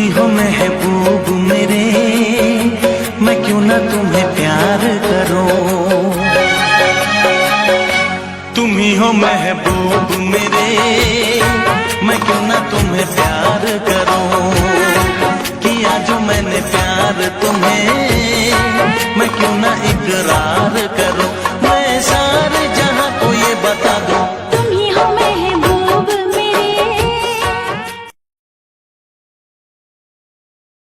ही हो महबूब मेरे, मैं क्यों ना तुम्हें प्यार करूं। तुम ही हो महबूब मेरे, मैं क्यों ना तुम्हें प्यार करूं।